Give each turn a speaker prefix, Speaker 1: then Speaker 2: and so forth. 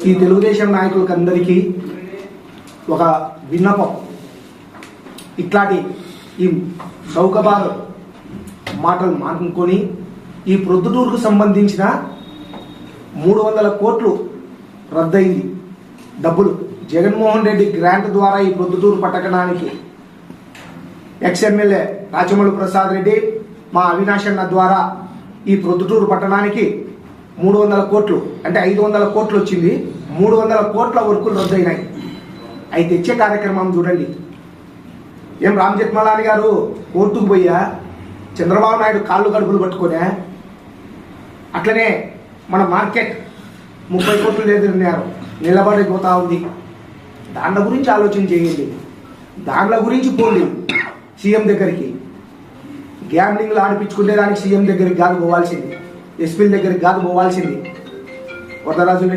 Speaker 1: ఈ తెలుగుదేశం నాయకులకు అందరికీ ఒక విన్నపం. ఇట్లాంటి ఈ చౌకబారు మాటలు మానుకొని ఈ ప్రొద్దుటూరుకు సంబంధించిన 300 కోట్లు రద్దయింది. డబ్బులు జగన్మోహన్ రెడ్డి గ్రాంట్ ద్వారా ఈ ప్రొద్దుటూరు పట్టణానికి ఎక్స్ఎమ్మెల్యే రాచమల్లు ప్రసాద్ రెడ్డి మా అవినాష్ అన్న ద్వారా ఈ ప్రొద్దుటూరు పట్టణానికి 300 కోట్లు అంటే 500 కోట్లు వచ్చింది. 300 కోట్ల వర్కులు రద్దయినాయి. అవి తెచ్చే కార్యక్రమం చూడండి. ఏం రామ్ జెత్మలాని గారు కోర్టుకు పోయా, చంద్రబాబు నాయుడు కాళ్ళు కడుపులు పట్టుకునే, అట్లనే మన మార్కెట్ 30 కోట్లు లేదన్నారు, నిలబడిపోతా ఉంది. దాంట్లో గురించి ఆలోచన చేయండి, దాంట్లో గురించి పోండి సీఎం దగ్గరికి. గ్యాంబ్లింగ్లు ఆడిపించుకునే దానికి సీఎం దగ్గరికి కాదు పోవాల్సింది, ఎస్పీల దగ్గరికి కాదు పోవాల్సింది. వరదరాజు రెడ్డి